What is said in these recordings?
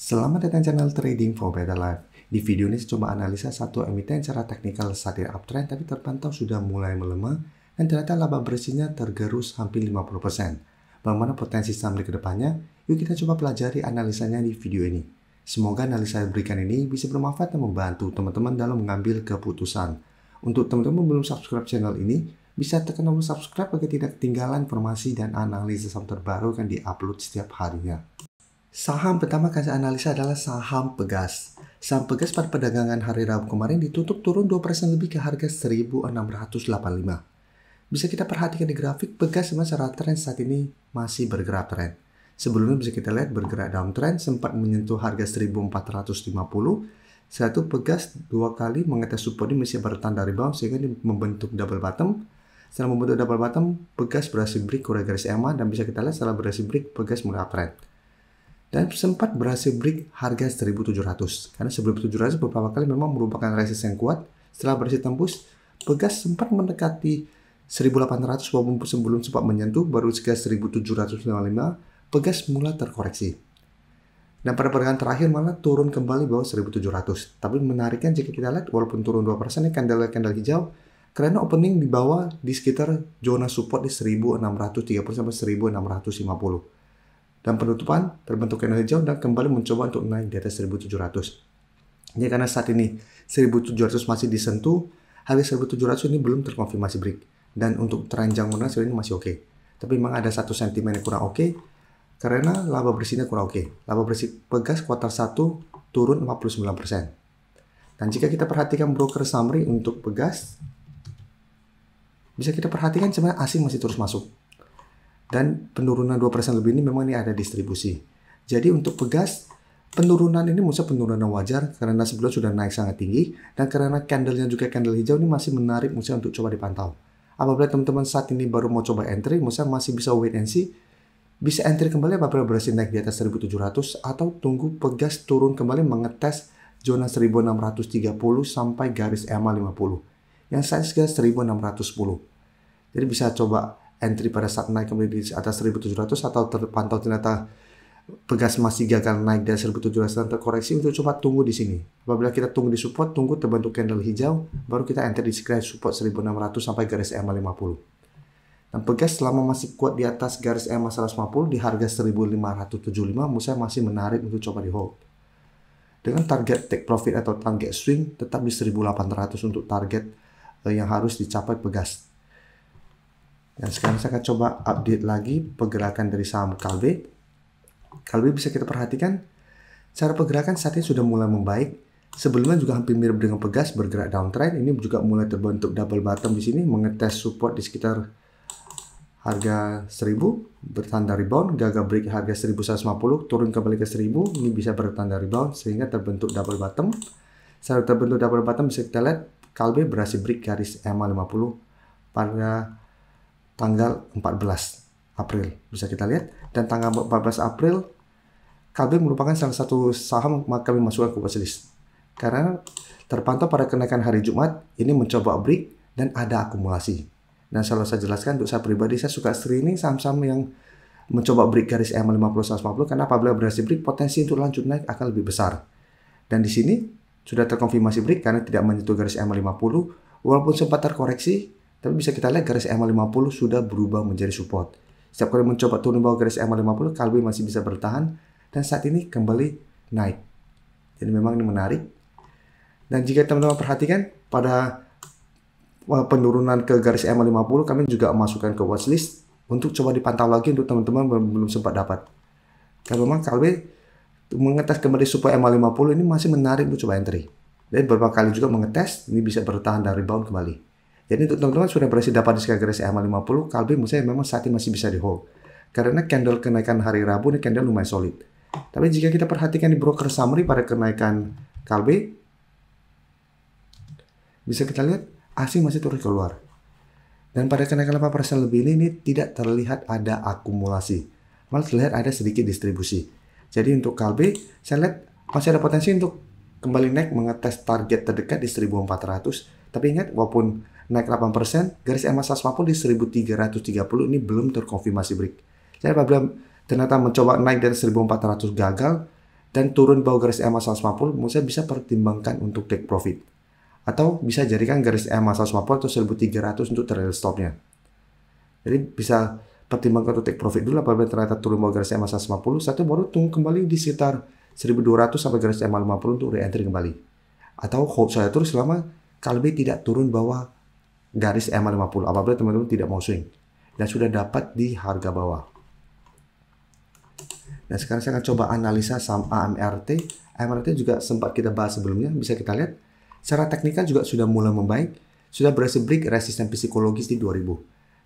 Selamat datang channel Trading for Better Life. Di video ini saya coba analisa satu emiten secara teknikal saat ini uptrend tapi terpantau sudah mulai melemah dan ternyata laba bersihnya tergerus hampir 50%. Bagaimana potensi saham ke depannya? Yuk kita coba pelajari analisanya di video ini. Semoga analisa yang berikan ini bisa bermanfaat dan membantu teman-teman dalam mengambil keputusan. Untuk teman-teman belum subscribe channel ini, bisa tekan tombol subscribe agar tidak ketinggalan informasi dan analisa saham terbaru yang diupload setiap harinya. Saham pertama yang saya analisa adalah saham Pegas. Saham Pegas pada perdagangan hari Rabu kemarin ditutup turun 2% lebih ke harga 1685. Bisa kita perhatikan di grafik, Pegas secara tren saat ini masih bergerak tren. Sebelumnya bisa kita lihat bergerak downtrend, sempat menyentuh harga 1450. Setelah itu Pegas dua kali mengetes support ini masih bertanda rebound sehingga ini membentuk double bottom. Setelah membentuk double bottom, Pegas berhasil break ke garis EMA dan bisa kita lihat setelah berhasil break, Pegas mulai uptrend. Dan sempat berhasil break harga 1700 karena 1700 beberapa kali memang merupakan resisten yang kuat. Setelah berhasil tembus, Pegas sempat mendekati 1800 walaupun sebelum sempat menyentuh baru sekitar 1755, Pegas mulai terkoreksi. Dan pada perdagangan terakhir malah turun kembali bawah 1700. Tapi menariknya jika kita lihat walaupun turun 2% ini candle hijau karena opening di bawah di sekitar zona support di 1630 sampai 1650. Dan penutupan terbentuk candle hijau dan kembali mencoba untuk naik di atas 1700. Jadi karena saat ini 1700 masih disentuh, harga 1700 ini belum terkonfirmasi break. Dan untuk teranjang menengah ini masih oke. Tapi memang ada satu sentimen yang kurang oke, karena laba bersihnya kurang oke. Laba bersih Pegas kuartal 1 turun 49%. Dan jika kita perhatikan broker summary untuk Pegas, bisa kita perhatikan sebenarnya asing masih terus masuk. Dan penurunan 2% lebih ini memang ini ada distribusi. Jadi untuk Pegas, penurunan ini maksudnya penurunan wajar karena sebelumnya sudah naik sangat tinggi dan karena candlenya juga candle hijau ini masih menarik maksudnya untuk coba dipantau. Apabila teman-teman saat ini baru mau coba entry, maksudnya masih bisa wait and see, bisa entry kembali apabila berhasil naik di atas 1700 atau tunggu Pegas turun kembali mengetes zona 1630 sampai garis EMA 50 yang size sekitar 1610. Jadi bisa coba entry pada saat naik kembali di atas 1700 atau terpantau ternyata Pegas masih gagal naik dari 1700 dan terkoreksi untuk coba tunggu di sini. Apabila kita tunggu di support, tunggu terbentuk candle hijau, baru kita enter di sekitar support 1600 sampai garis EMA 50. Dan Pegas selama masih kuat di atas garis EMA 150 di harga 1575, menurut saya masih menarik untuk coba di hold. Dengan target take profit atau target swing tetap di 1800 untuk target yang harus dicapai Pegas. Dan sekarang saya akan coba update lagi pergerakan dari saham Kalbe. Kalbe bisa kita perhatikan, cara pergerakan saat ini sudah mulai membaik. Sebelumnya juga hampir mirip dengan Pegas bergerak downtrend. Ini juga mulai terbentuk double bottom di sini, mengetes support di sekitar harga 1000, bertanda rebound, gagal break harga 1150, turun kembali ke 1000, ini bisa bertanda rebound sehingga terbentuk double bottom. Setelah terbentuk double bottom bisa kita lihat Kalbe berhasil break garis EMA 50 pada tanggal 14 April bisa kita lihat, dan tanggal 14 April Kalbe merupakan salah satu saham kami masukkan ke watchlist karena terpantau pada kenaikan hari Jumat ini mencoba break dan ada akumulasi. Dan selalu saya jelaskan untuk saya pribadi saya suka screening saham-saham yang mencoba break garis EMA 50 150 karena apabila berhasil break potensi untuk lanjut naik akan lebih besar. Dan di sini sudah terkonfirmasi break karena tidak menyentuh garis EMA 50 walaupun sempat terkoreksi. Tapi bisa kita lihat garis EMA 50 sudah berubah menjadi support. Setiap kali mencoba turun bawah garis EMA 50, Kalbe masih bisa bertahan dan saat ini kembali naik. Jadi memang ini menarik. Dan jika teman-teman perhatikan pada penurunan ke garis EMA 50, kami juga masukkan ke watchlist untuk coba dipantau lagi untuk teman-teman belum sempat dapat. Karena memang Kalbe mengetes kembali support EMA 50 ini masih menarik untuk coba entry. Dan beberapa kali juga mengetes, ini bisa bertahan dan rebound kembali. Jadi untuk teman-teman sudah berhasil dapat di sekitar garis EMA 50, Kalbe menurut saya memang saat ini masih bisa di hold. Karena candle kenaikan hari Rabu ini candle lumayan solid. Tapi jika kita perhatikan di broker summary pada kenaikan Kalbe, bisa kita lihat asing masih terus keluar. Dan pada kenaikan 8% lebih ini tidak terlihat ada akumulasi. Malah terlihat ada sedikit distribusi. Jadi untuk Kalbe, saya lihat masih ada potensi untuk kembali naik mengetes target terdekat di 1400. Tapi ingat, walaupun naik 8%, garis EMA 150 di 1330 ini belum terkonfirmasi break. Jadi apabila ternyata mencoba naik dari 1400 gagal, dan turun bawah garis EMA 150, Musa bisa pertimbangkan untuk take profit. Atau bisa jadikan garis EMA 150 atau 1300 untuk trail stopnya. Jadi bisa pertimbangkan untuk take profit dulu apabila ternyata turun bawah garis EMA 150, satu baru tunggu kembali di sekitar 1200 sampai garis EMA 50 untuk re-entry kembali. Atau hold saya terus selama KLB tidak turun bawah garis EMA 50 apabila teman-teman tidak mau swing dan sudah dapat di harga bawah. Nah, sekarang saya akan coba analisa saham AMRT. AMRT juga sempat kita bahas sebelumnya, bisa kita lihat. Secara teknikal juga sudah mulai membaik, sudah berhasil break resisten psikologis di 2000.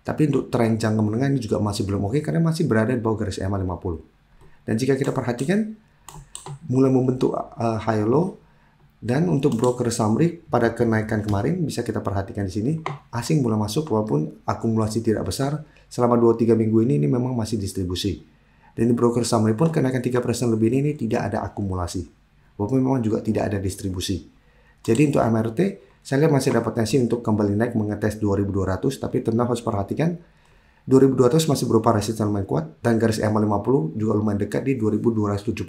Tapi untuk tren jangka menengah ini juga masih belum oke karena masih berada di bawah garis EMA 50. Dan jika kita perhatikan, mulai membentuk high low. Dan untuk broker summary pada kenaikan kemarin bisa kita perhatikan di sini, asing mulai masuk walaupun akumulasi tidak besar. Selama 2-3 minggu ini memang masih distribusi. Dan di broker summary pun kenaikan 3% lebih ini tidak ada akumulasi. Walaupun memang juga tidak ada distribusi. Jadi untuk MRT, saya lihat masih ada potensi untuk kembali naik mengetes 2200, tapi tenang harus perhatikan 2200 masih berupa resisten lumayan kuat dan garis EMA 50 juga lumayan dekat di 2270.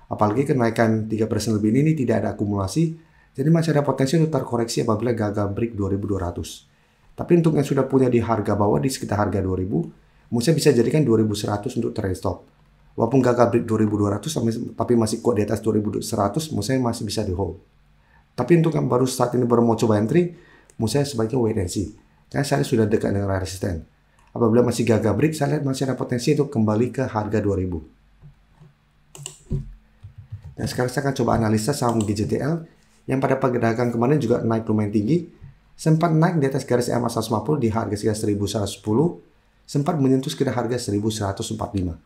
Apalagi kenaikan 3% lebih ini tidak ada akumulasi, jadi masih ada potensi untuk terkoreksi apabila gagal break 2200. Tapi untuk yang sudah punya di harga bawah di sekitar harga 2000, Musa bisa jadikan 2100 untuk trade stop. Walaupun gagal break 2200 tapi masih kuat di atas 2100, Musa masih bisa di hold. Tapi untuk yang baru saat ini baru mau coba entry, Musa sebaiknya wait and see. Karena saya sudah dekat dengan resisten. Apabila masih gagal break, saya lihat masih ada potensi untuk kembali ke harga 2000. Nah, sekarang saya akan coba analisa saham GJTL yang pada perdagangan kemarin juga naik lumayan tinggi. Sempat naik di atas garis EMA 150 di harga sekitar 1110, sempat menyentuh sekitar harga 1145.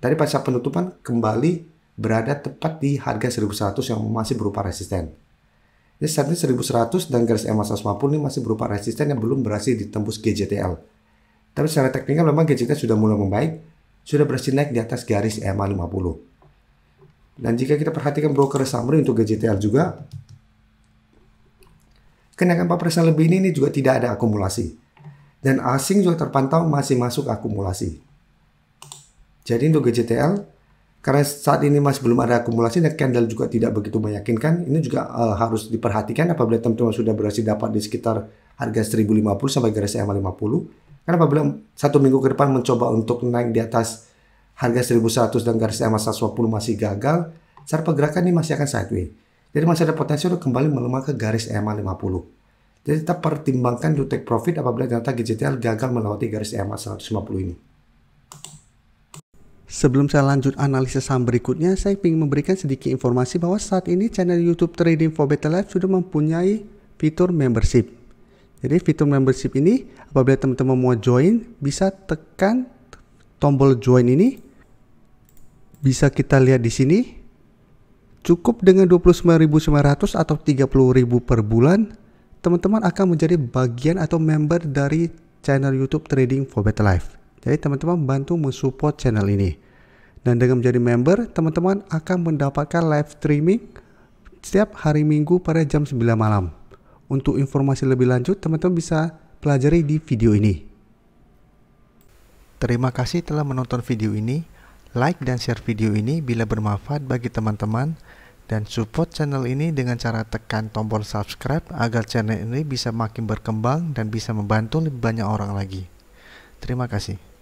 Dari pasca penutupan kembali berada tepat di harga 1100 yang masih berupa resisten. Jadi saat ini 1100 dan garis EMA 150 ini masih berupa resisten yang belum berhasil ditembus GJTL. Tapi secara teknikal memang GJTL sudah mulai membaik, sudah berhasil naik di atas garis EMA 50. Dan jika kita perhatikan broker summary untuk GJTL juga, kenaikan 4% lebih ini juga tidak ada akumulasi. Dan asing juga terpantau masih masuk akumulasi. Jadi untuk GJTL, karena saat ini masih belum ada akumulasi dan candle juga tidak begitu meyakinkan, ini juga harus diperhatikan apabila teman-teman sudah berhasil dapat di sekitar harga 1050 sampai garis EMA 50. Karena apabila satu minggu ke depan mencoba untuk naik di atas harga 1100 dan garis EMA 120 masih gagal, secara pergerakan ini masih akan sideways. Jadi masih ada potensi untuk kembali melemah ke garis EMA 50. Jadi tetap pertimbangkan to take profit apabila ternyata GJTL gagal melewati garis EMA 150 ini. Sebelum saya lanjut analisis saham berikutnya, saya ingin memberikan sedikit informasi bahwa saat ini channel YouTube Trading for Better Life sudah mempunyai fitur membership. Jadi fitur membership ini apabila teman-teman mau join, bisa tekan tombol join ini. Bisa kita lihat di sini. Cukup dengan 29.900 atau 30.000 per bulan, teman-teman akan menjadi bagian atau member dari channel YouTube Trading for Better Life. Jadi teman-teman bantu mensupport channel ini. Dan dengan menjadi member, teman-teman akan mendapatkan live streaming setiap hari Minggu pada jam 9 malam. Untuk informasi lebih lanjut, teman-teman bisa pelajari di video ini. Terima kasih telah menonton video ini. Like dan share video ini bila bermanfaat bagi teman-teman, dan support channel ini dengan cara tekan tombol subscribe agar channel ini bisa makin berkembang dan bisa membantu lebih banyak orang lagi. Terima kasih.